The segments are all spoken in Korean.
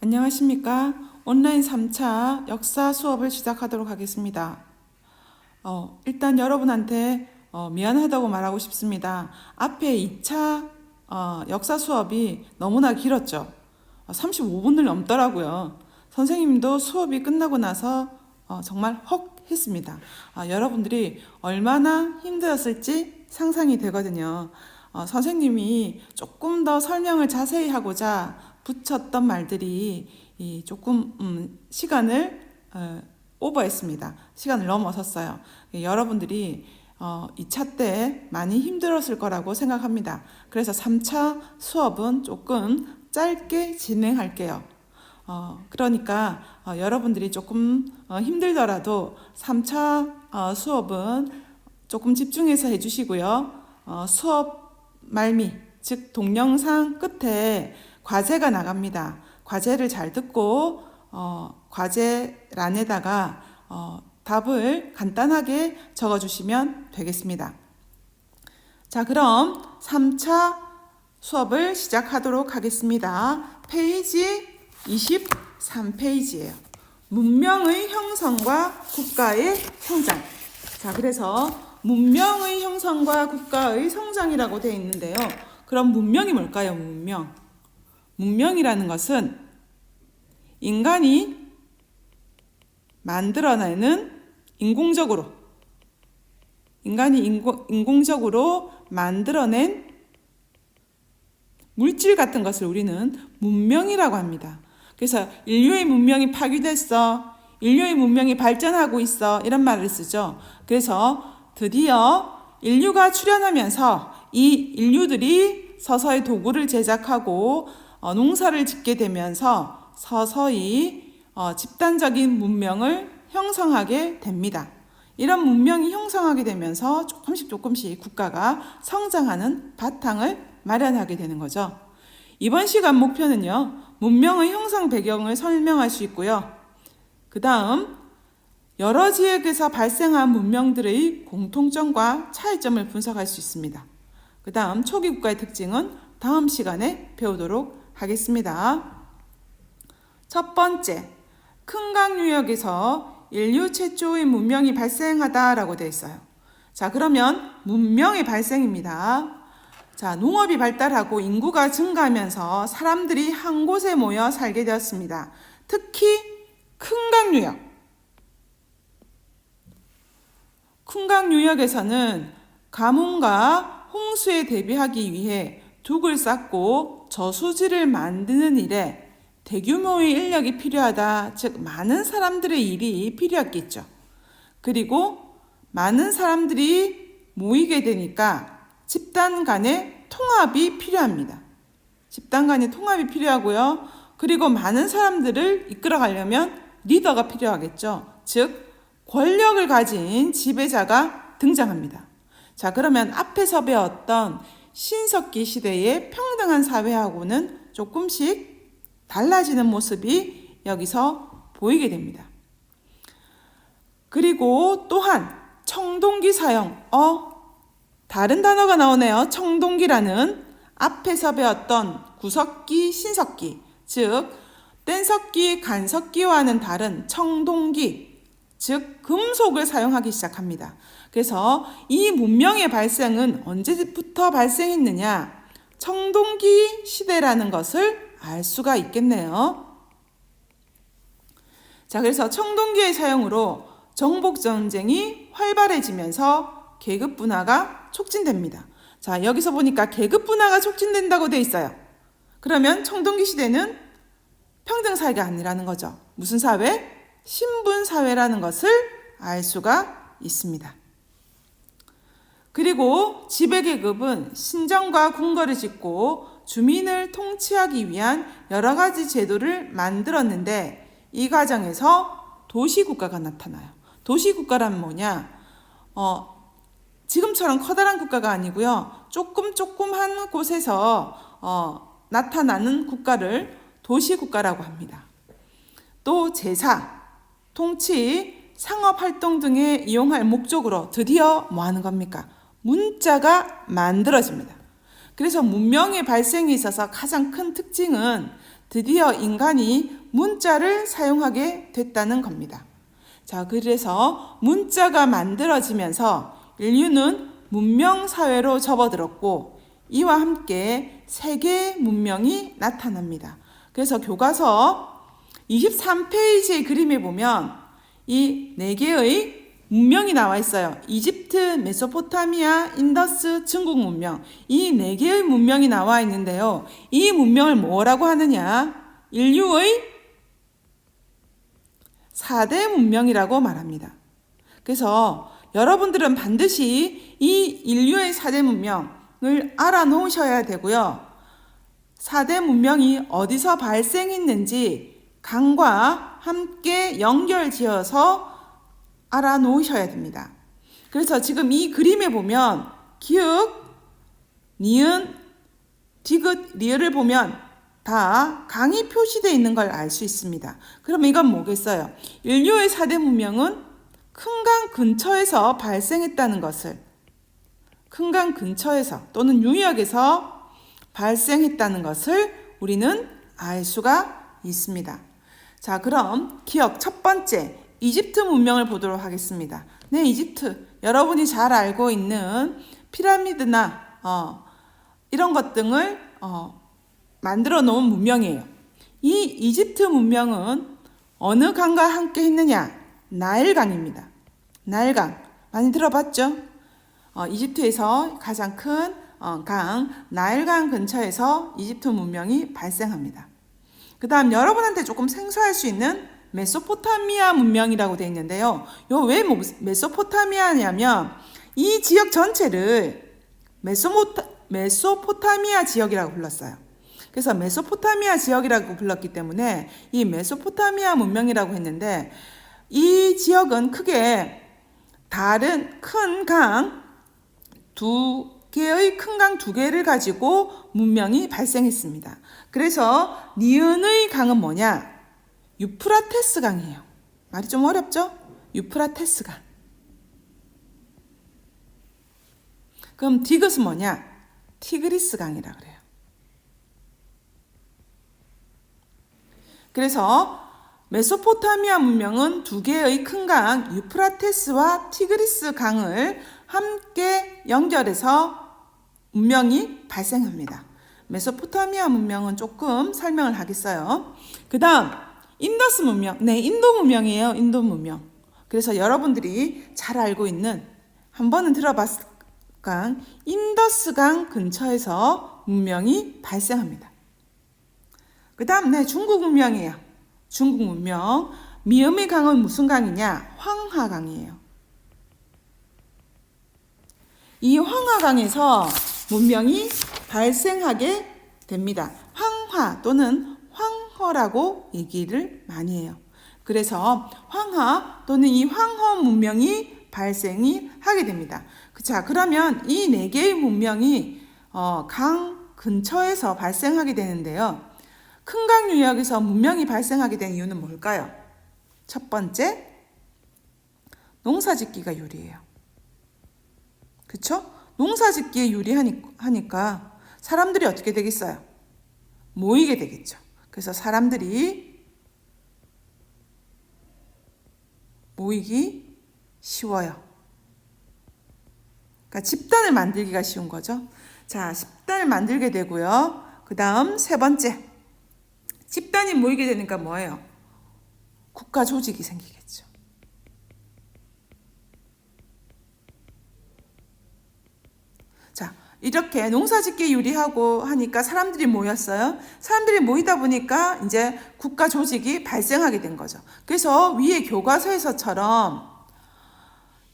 안녕하십니까? 온라인 3차 역사 수업을 시작하도록 하겠습니다. 일단 여러분한테 미안하다고 말하고 싶습니다. 앞에 2차 역사 수업이 너무나 길었죠. 35분을 넘더라고요. 선생님도 수업이 끝나고 나서 정말 헉 했습니다. 여러분들이 얼마나 힘들었을지 상상이 되거든요. 선생님이 조금 더 설명을 자세히 하고자 붙였던 말들이 조금 시간을 오버했습니다. 시간을 넘어섰어요. 여러분들이 2차 때 많이 힘들었을 거라고 생각합니다. 그래서 3차 수업은 조금 짧게 진행할게요. 그러니까 여러분들이 조금 힘들더라도 3차 수업은 조금 집중해서 해주시고요. 수업 말미, 즉 동영상 끝에 과제가 나갑니다. 과제를 잘 듣고 과제란에다가 답을 간단하게 적어주시면 되겠습니다. 자, 그럼 3차 수업을 시작하도록 하겠습니다. 페이지 23페이지예요. 문명의 형성과 국가의 성장. 자, 그래서 문명의 형성과 국가의 성장이라고 되어 있는데요. 그럼 문명이 뭘까요? 문명이라는 것은 인간이 만들어내는 인공적으로 만들어낸 물질 같은 것을 우리는 문명이라고 합니다. 그래서 인류의 문명이 파괴됐어, 인류의 문명이 발전하고 있어, 이런 말을 쓰죠. 그래서 드디어 인류가 출현하면서 이 인류들이 서서히 도구를 제작하고 농사를 짓게 되면서 서서히 집단적인 문명을 형성하게 됩니다. 이런 문명이 형성하게 되면서 조금씩 국가가 성장하는 바탕을 마련하게 되는 거죠. 이번 시간 목표는요, 문명의 형성 배경을 설명할 수 있고요. 그 다음 여러 지역에서 발생한 문명들의 공통점과 차이점을 분석할 수 있습니다. 그 다음 초기 국가의 특징은 다음 시간에 배우도록 하겠습니다. 첫 번째, 큰강유역에서 인류 최초의 문명이 발생하다라고 되어 있어요. 자, 그러면 문명의 발생입니다. 자, 농업이 발달하고 인구가 증가하면서 사람들이 한 곳에 모여 살게 되었습니다. 특히 큰강유역에서는 가뭄과 홍수에 대비하기 위해 둑을 쌓고 저수지를 만드는 일에 대규모의 인력이 필요하다, 즉 많은 사람들의 일이 필요했겠죠. 그리고 많은 사람들이 모이게 되니까 집단 간의 통합이 필요합니다. 집단 간의 통합이 필요하고요. 그리고 많은 사람들을 이끌어가려면 리더가 필요하겠죠. 즉 권력을 가진 지배자가 등장합니다. 자, 그러면 앞에서 배웠던 신석기 시대의 평등한 사회하고는 조금씩 달라지는 모습이 여기서 보이게 됩니다. 그리고 또한 청동기 사용, 다른 단어가 나오네요. 청동기라는 앞에서 배웠던 구석기, 신석기, 즉 뗀석기, 간석기와는 다른 청동기, 즉 금속을 사용하기 시작합니다. 그래서 이 문명의 발생은 언제부터 발생했느냐? 청동기 시대라는 것을 알 수가 있겠네요. 자, 그래서 청동기의 사용으로 정복전쟁이 활발해지면서 계급분화가 촉진됩니다. 자, 여기서 보니까 계급분화가 촉진된다고 되어 있어요. 그러면 청동기 시대는 평등사회가 아니라는 거죠. 무슨 사회? 신분사회라는 것을 알 수가 있습니다. 그리고 지배계급은 신정과 궁궐을 짓고 주민을 통치하기 위한 여러 가지 제도를 만들었는데 이 과정에서 도시국가가 나타나요. 도시국가란 뭐냐? 지금처럼 커다란 국가가 아니고요. 조금한 곳에서 나타나는 국가를 도시국가라고 합니다. 또 제사, 통치, 상업활동 등에 이용할 목적으로 드디어 뭐 하는 겁니까? 문자가 만들어집니다. 그래서 문명의 발생에 있어서 가장 큰 특징은 드디어 인간이 문자를 사용하게 됐다는 겁니다. 자, 그래서 문자가 만들어지면서 인류는 문명 사회로 접어들었고 이와 함께 세계 문명이 나타납니다. 그래서 교과서 23페이지의 그림에 보면 이 4개의 문명이 나와 있어요. 이집트, 메소포타미아, 인더스, 중국 문명. 이 4개의 문명이 나와 있는데요. 이 문명을 뭐라고 하느냐? 인류의 4대 문명이라고 말합니다. 그래서 여러분들은 반드시 이 인류의 4대 문명을 알아놓으셔야 되고요. 4대 문명이 어디서 발생했는지 강과 함께 연결지어서 알아놓으셔야 됩니다. 그래서 지금 이 그림에 보면 기역, 니은, 디귿, 리을을 보면 다 강이 표시되어 있는 걸 알 수 있습니다. 그럼 이건 뭐겠어요? 인류의 4대 문명은 큰 강 근처에서 발생했다는 것을, 큰 강 근처에서 또는 유역에서 발생했다는 것을 우리는 알 수가 있습니다. 자, 그럼 기억 첫 번째 이집트 문명을 보도록 하겠습니다. 네, 이집트. 여러분이 잘 알고 있는 피라미드나 이런 것 등을 만들어 놓은 문명이에요. 이 이집트 문명은 어느 강과 함께 했느냐? 나일강입니다. 나일강. 많이 들어봤죠? 이집트에서 가장 큰 강, 나일강 근처에서 이집트 문명이 발생합니다. 그 다음 여러분한테 조금 생소할 수 있는 메소포타미아 문명이라고 되어 있는데요. 왜 메소포타미아냐면 이 지역 전체를 메소포타미아 지역이라고 불렀어요. 그래서 메소포타미아 지역이라고 불렀기 때문에 이 메소포타미아 문명이라고 했는데 이 지역은 크게 다른 큰 강 두 개의 큰 강 2개를 가지고 문명이 발생했습니다. 그래서 니은의 강은 뭐냐? 유프라테스 강이에요. 말이 좀 어렵죠? 유프라테스 강. 그럼 디귿은 뭐냐? 티그리스 강이라 그래요. 그래서 메소포타미아 문명은 2개의 큰 강 유프라테스와 티그리스 강을 함께 연결해서 문명이 발생합니다. 메소포타미아 문명은 조금 설명을 하겠어요. 그 다음 인더스 문명. 네, 인도 문명이에요. 인도 문명. 그래서 여러분들이 잘 알고 있는 한 번은 들어봤을 강 인더스 강 근처에서 문명이 발생합니다. 그 다음 네, 중국 문명이에요. 중국 문명. 미음의 강은 무슨 강이냐? 황하강이에요. 이 황하강에서 문명이 발생하게 됩니다. 황하 또는 황허라고 얘기를 많이 해요. 그래서 황하 또는 이 황허 문명이 발생이 하게 됩니다. 자, 그러면 이 4개의 문명이 강 근처에서 발생하게 되는데요. 큰 강 유역에서 문명이 발생하게 된 이유는 뭘까요? 첫 번째, 농사짓기가 유리해요. 그렇죠? 농사짓기에 유리하니까 사람들이 어떻게 되겠어요? 모이게 되겠죠. 그래서 사람들이 모이기 쉬워요. 그러니까 집단을 만들기가 쉬운 거죠. 자, 집단을 만들게 되고요. 그 다음 세 번째, 집단이 모이게 되니까 뭐예요? 국가 조직이 생기겠죠. 자, 이렇게 농사짓기에 유리하고 하니까 사람들이 모였어요. 사람들이 모이다 보니까 이제 국가 조직이 발생하게 된 거죠. 그래서 위에 교과서에서처럼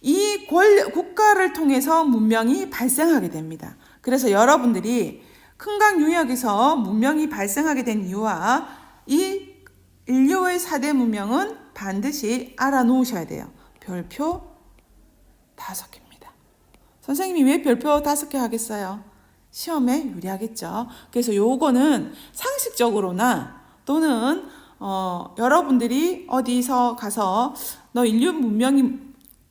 이 국가를 통해서 문명이 발생하게 됩니다. 그래서 여러분들이 큰 강 유역에서 문명이 발생하게 된 이유와 이 인류의 4대 문명은 반드시 알아놓으셔야 돼요. 별표 5개입니다. 선생님이 왜 별표 5개 하겠어요? 시험에 유리하겠죠. 그래서 요거는 상식적으로나 또는 여러분들이 어디서 가서 너 인류 문명이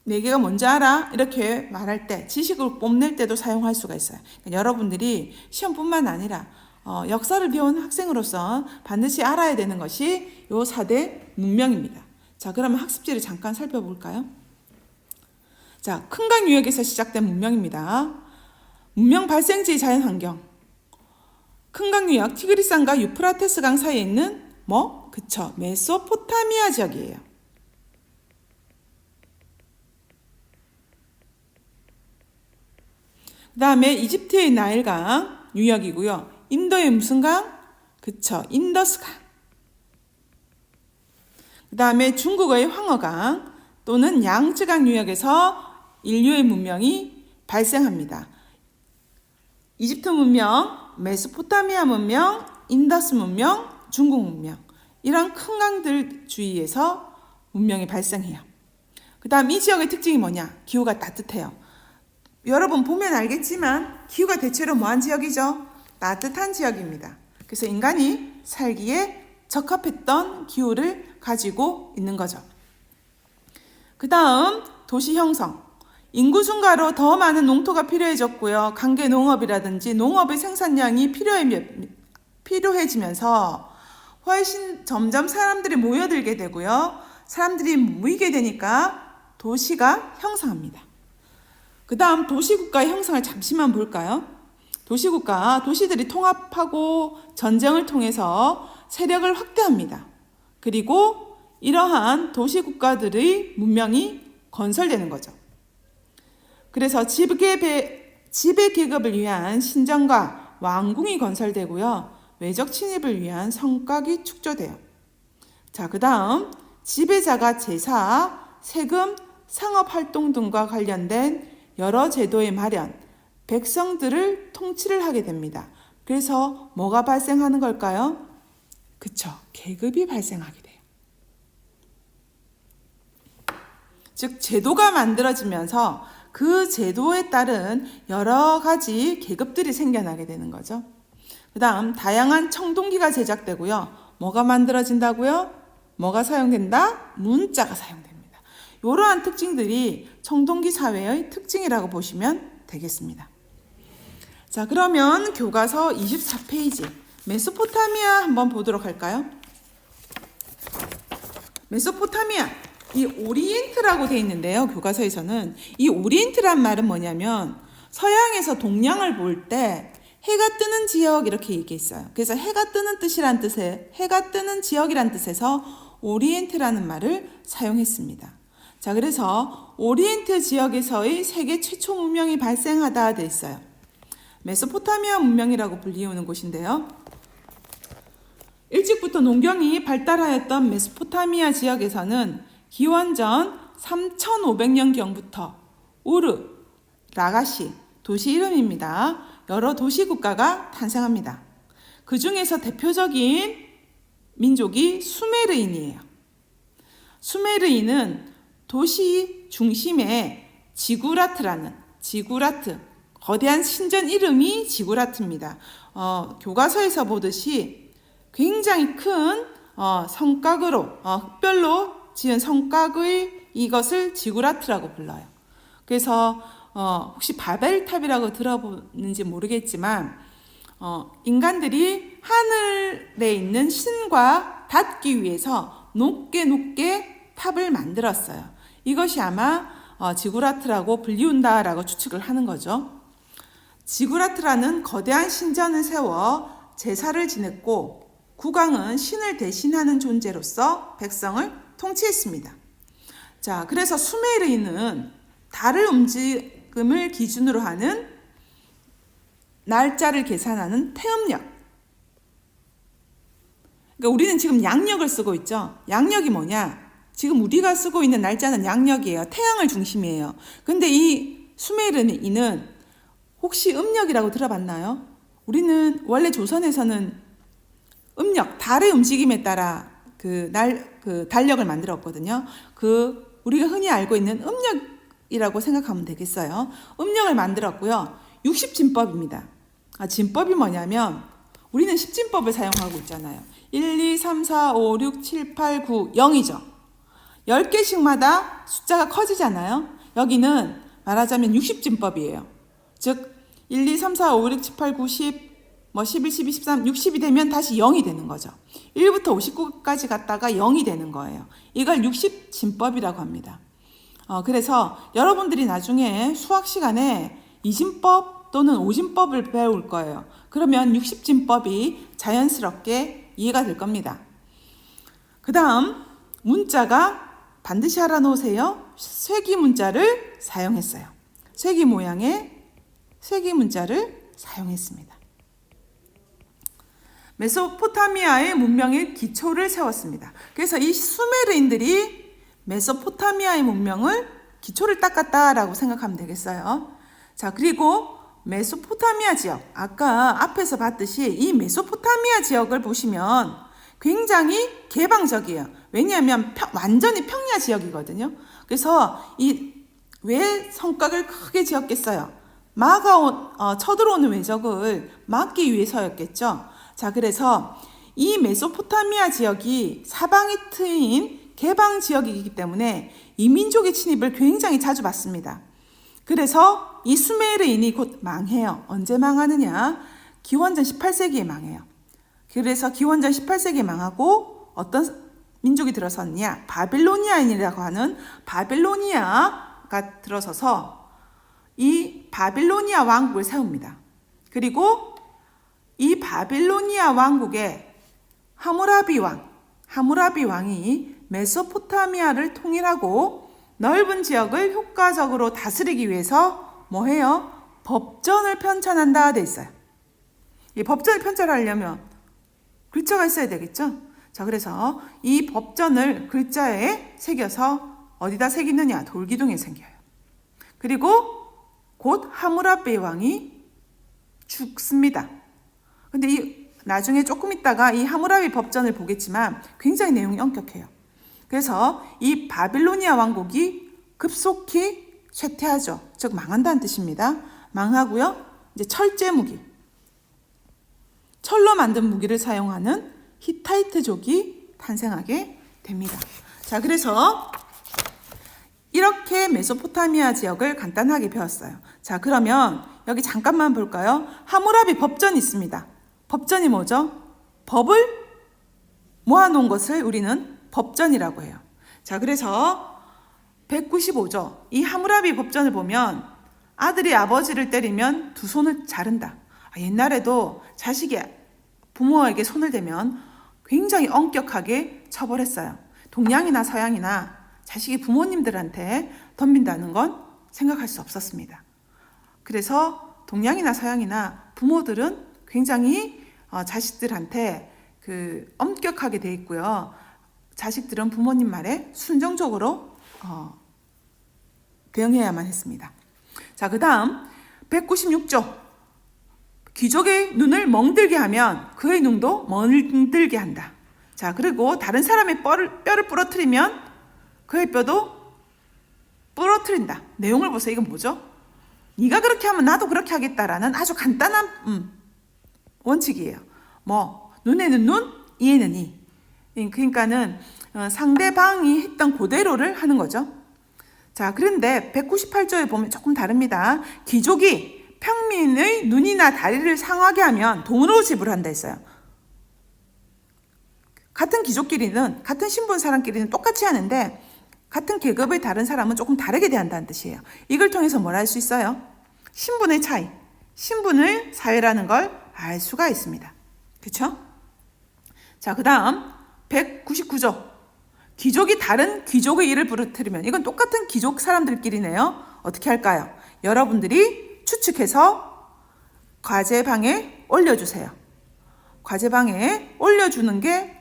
네 개가 뭔지 알아? 이렇게 말할 때, 지식을 뽐낼 때도 사용할 수가 있어요. 그러니까 여러분들이 시험뿐만 아니라 역사를 배운 학생으로서 반드시 알아야 되는 것이 요 4대 문명입니다. 자, 그러면 학습지를 잠깐 살펴볼까요? 자, 큰강 유역에서 시작된 문명입니다. 문명 발생지 자연환경. 큰강 유역 티그리스강과 유프라테스강 사이에 있는 그쵸, 메소포타미아 지역이에요. 그 다음에 이집트의 나일강 유역이고요. 인도의 무슨 강? 그쵸, 인더스강. 그 다음에 중국의 황허강 또는 양쯔강 유역에서 인류의 문명이 발생합니다. 이집트 문명, 메소포타미아 문명, 인더스 문명, 중국 문명, 이런 큰 강들 주위에서 문명이 발생해요. 그 다음 이 지역의 특징이 뭐냐? 기후가 따뜻해요. 여러분 보면 알겠지만 기후가 대체로 뭐한 지역이죠? 따뜻한 지역입니다. 그래서 인간이 살기에 적합했던 기후를 가지고 있는 거죠. 그 다음 도시 형성. 인구 증가로 더 많은 농토가 필요해졌고요. 관계 농업이라든지 농업의 생산량이 필요해지면서 훨씬 점점 사람들이 모여들게 되고요. 사람들이 모이게 되니까 도시가 형성합니다. 그 다음 도시국가의 형성을 잠시만 볼까요? 도시들이 통합하고 전쟁을 통해서 세력을 확대합니다. 그리고 이러한 도시국가들의 문명이 건설되는 거죠. 그래서 지배계급을 위한 신정과 왕궁이 건설되고요. 외적 침입을 위한 성곽이 축조돼요. 자, 그 다음 지배자가 제사, 세금, 상업활동 등과 관련된 여러 제도의 마련, 백성들을 통치를 하게 됩니다. 그래서 뭐가 발생하는 걸까요? 그쵸, 계급이 발생하게 돼요. 즉 제도가 만들어지면서 그 제도에 따른 여러 가지 계급들이 생겨나게 되는 거죠. 그 다음 다양한 청동기가 제작되고요. 뭐가 만들어진다고요? 뭐가 사용된다? 문자가 사용됩니다. 이러한 특징들이 청동기 사회의 특징이라고 보시면 되겠습니다. 자, 그러면 교과서 24페이지 메소포타미아 한번 보도록 할까요? 메소포타미아, 이 오리엔트라고 되어 있는데요. 교과서에서는 이 오리엔트란 말은 뭐냐면 서양에서 동양을 볼 때 해가 뜨는 지역 이렇게 얘기했어요. 그래서 해가 뜨는 뜻이란 뜻에 해가 뜨는 지역이란 뜻에서 오리엔트라는 말을 사용했습니다. 자, 그래서 오리엔트 지역에서의 세계 최초 문명이 발생하다 돼 있어요. 메소포타미아 문명이라고 불리우는 곳인데요. 일찍부터 농경이 발달하였던 메소포타미아 지역에서는 기원전 3500년경부터 우르, 라가시, 도시 이름입니다. 여러 도시 국가가 탄생합니다. 그 중에서 대표적인 민족이 수메르인이에요. 수메르인은 도시 중심에 지구라트, 거대한 신전 이름이 지구라트입니다. 교과서에서 보듯이 굉장히 큰 성곽으로 흑별로 지은 성곽의 이것을 지구라트라고 불러요. 그래서 혹시 바벨탑이라고 들어보는지 모르겠지만 인간들이 하늘에 있는 신과 닿기 위해서 높게 탑을 만들었어요. 이것이 아마 지구라트라고 불리운다라고 추측을 하는 거죠. 지구라트라는 거대한 신전을 세워 제사를 지냈고 국왕은 신을 대신하는 존재로서 백성을 통치했습니다. 자, 그래서 수메르인은 달의 움직임을 기준으로 하는 날짜를 계산하는 태음력. 그러니까 우리는 지금 양력을 쓰고 있죠. 양력이 뭐냐? 지금 우리가 쓰고 있는 날짜는 양력이에요. 태양을 중심이에요. 근데 이 수메르인은 혹시 음력이라고 들어봤나요? 우리는 원래 조선에서는 음력, 달의 움직임에 따라 그 달력을 만들었거든요. 우리가 흔히 알고 있는 음력이라고 생각하면 되겠어요. 음력을 만들었고요. 60진법입니다. 진법이 뭐냐면 우리는 10진법을 사용하고 있잖아요. 1, 2, 3, 4, 5, 6, 7, 8, 9, 0이죠. 10개씩마다 숫자가 커지잖아요. 여기는 말하자면 60진법이에요. 즉 1, 2, 3, 4, 5, 6, 7, 8, 9, 10, 11, 12, 13, 60이 되면 다시 0이 되는 거죠. 1부터 59까지 갔다가 0이 되는 거예요. 이걸 60진법이라고 합니다. 그래서 여러분들이 나중에 수학 시간에 2진법 또는 5진법을 배울 거예요. 그러면 60진법이 자연스럽게 이해가 될 겁니다. 그 다음 문자가 반드시 알아놓으세요. 쇠기 문자를 사용했어요. 쇠기 모양의 쇠기 문자를 사용했습니다. 메소포타미아의 문명의 기초를 세웠습니다. 그래서 이 수메르인들이 메소포타미아의 문명을 기초를 닦았다라고 생각하면 되겠어요. 자, 그리고 메소포타미아 지역, 아까 앞에서 봤듯이 이 메소포타미아 지역을 보시면 굉장히 개방적이에요. 왜냐하면 완전히 평야 지역이거든요. 그래서 왜 성곽을 크게 지었겠어요? 쳐들어오는 외적을 막기 위해서였겠죠. 자, 그래서 이 메소포타미아 지역이 사방이 트인 개방 지역이기 때문에 이민족의 침입을 굉장히 자주 받습니다. 그래서 이 수메르인이 곧 망해요. 언제 망하느냐? 기원전 18세기에 망해요. 그래서 기원전 18세기에 망하고 어떤 민족이 들어섰냐? 바빌로니아인이라고 하는 바빌로니아가 들어서서 이 바빌로니아 왕국을 세웁니다. 그리고 이 바빌로니아 왕국의 하무라비 왕이 메소포타미아를 통일하고 넓은 지역을 효과적으로 다스리기 위해서 뭐 해요? 법전을 편찬한다 돼 있어요. 이 법전을 편찬하려면 글자가 있어야 되겠죠? 자, 그래서 이 법전을 글자에 새겨서 어디다 새기느냐? 돌기둥에 새겨요. 그리고 곧 하무라비 왕이 죽습니다. 근데 나중에 조금 있다가 이 하무라비 법전을 보겠지만 굉장히 내용이 엄격해요. 그래서 이 바빌로니아 왕국이 급속히 쇠퇴하죠. 즉 망한다는 뜻입니다. 망하고요. 이제 철제 무기, 철로 만든 무기를 사용하는 히타이트족이 탄생하게 됩니다. 자, 그래서 이렇게 메소포타미아 지역을 간단하게 배웠어요. 자, 그러면 여기 잠깐만 볼까요? 하무라비 법전이 있습니다. 법전이 뭐죠? 법을 모아놓은 것을 우리는 법전이라고 해요. 자, 그래서 195조 이 하무라비 법전을 보면 아들이 아버지를 때리면 두 손을 자른다. 옛날에도 자식이 부모에게 손을 대면 굉장히 엄격하게 처벌했어요. 동양이나 서양이나 자식이 부모님들한테 덤빈다는 건 생각할 수 없었습니다. 그래서 동양이나 서양이나 부모들은 굉장히 자식들한테 엄격하게 돼 있고요. 자식들은 부모님 말에 순종적으로 대응해야만 했습니다. 자, 그 다음 196조 귀족의 눈을 멍들게 하면 그의 눈도 멍들게 한다. 자, 그리고 다른 사람의 뼈를 부러뜨리면 그의 뼈도 부러뜨린다. 내용을 보세요. 이건 뭐죠? 네가 그렇게 하면 나도 그렇게 하겠다라는 아주 간단한 원칙이에요. 눈에는 눈, 이에는 이. 그러니까는 상대방이 했던 그대로를 하는 거죠. 자, 그런데 198조에 보면 조금 다릅니다. 귀족이 평민의 눈이나 다리를 상하게 하면 돈으로 지불한다 했어요. 같은 귀족끼리는, 같은 신분 사람끼리는 똑같이 하는데 같은 계급의 다른 사람은 조금 다르게 대한다는 뜻이에요. 이걸 통해서 뭘 알 수 있어요? 신분의 차이, 신분의 사회라는 걸 알 수가 있습니다. 그렇죠? 자, 그 다음 199조 귀족이 다른 귀족의 일을 부르뜨리면 이건 똑같은 귀족 사람들끼리네요. 어떻게 할까요? 여러분들이 추측해서 과제방에 올려주세요. 과제방에 올려주는 게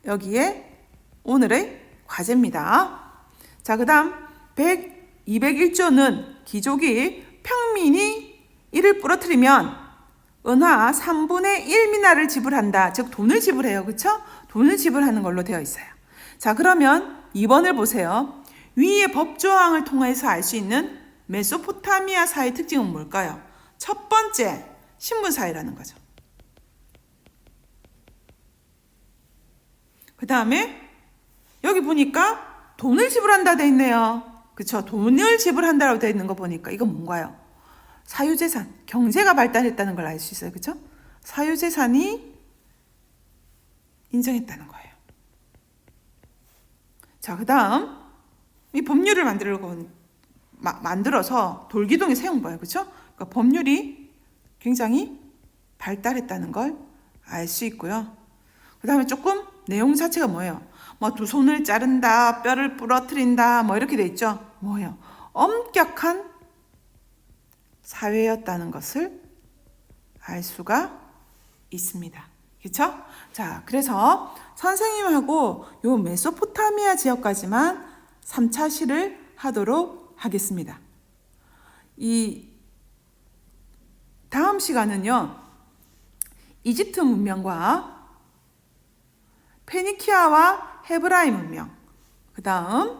여기에 오늘의 과제입니다. 자, 그 다음 201조는 귀족이 평민이 이를 부러뜨리면 은화 3분의 1 미나를 지불한다. 즉 돈을 지불해요. 그렇죠? 돈을 지불하는 걸로 되어 있어요. 자, 그러면 2번을 보세요. 위의 법조항을 통해서 알 수 있는 메소포타미아 사회의 특징은 뭘까요? 첫 번째, 신분사회라는 거죠. 그 다음에 여기 보니까 돈을 지불한다 돼 있네요. 그쵸? 돈을 지불한다라고 되어 있는 거 보니까 이건 뭔가요? 사유재산, 경제가 발달했다는 걸 알 수 있어요. 그쵸? 사유재산이 인정했다는 거예요. 자, 그 다음 이 법률을 만들어서 돌기둥에 세운 거예요. 그쵸? 그러니까 법률이 굉장히 발달했다는 걸 알 수 있고요. 그 다음에 조금 내용 자체가 뭐예요? 뭐 두 손을 자른다, 뼈를 부러뜨린다, 뭐 이렇게 돼 있죠. 뭐예요? 엄격한 사회였다는 것을 알 수가 있습니다. 그렇죠? 자, 그래서 선생님하고 요 메소포타미아 지역까지만 3차 시를 하도록 하겠습니다. 이 다음 시간은요, 이집트 문명과 페니키아와 헤브라이 문명, 그 다음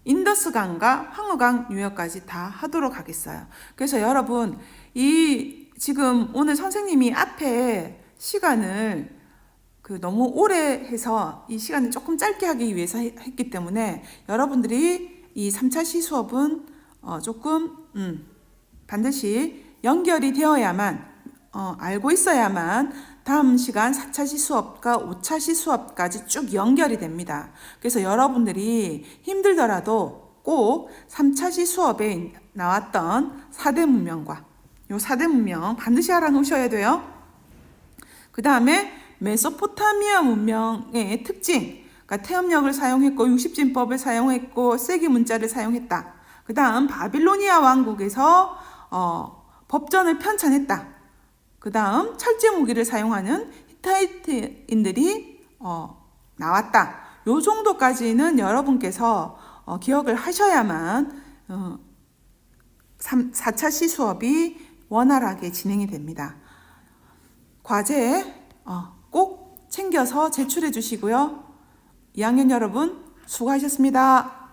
인더스강과 황후강 유역까지 다 하도록 하겠어요. 그래서 여러분, 이 지금 오늘 선생님이 앞에 시간을 너무 오래 해서 이 시간을 조금 짧게 하기 위해서 했기 때문에 여러분들이 이 3차 시 수업은 조금 반드시 연결이 되어야만 알고 있어야만 다음 시간 4차 시 수업과 5차 시 수업까지 쭉 연결이 됩니다. 그래서 여러분들이 힘들더라도 꼭 3차 시 수업에 나왔던 4대 문명과 요 4대 문명 반드시 알아놓으셔야 돼요. 그 다음에 메소포타미아 문명의 특징, 그러니까 태음력을 사용했고 60진법을 사용했고 세기 문자를 사용했다. 그 다음 바빌로니아 왕국에서 법전을 편찬했다. 그 다음 철제 무기를 사용하는 히타이트인들이 나왔다. 요 정도까지는 여러분께서 기억을 하셔야만 4차 시 수업이 원활하게 진행이 됩니다. 과제 꼭 챙겨서 제출해 주시고요. 2학년 여러분 수고하셨습니다.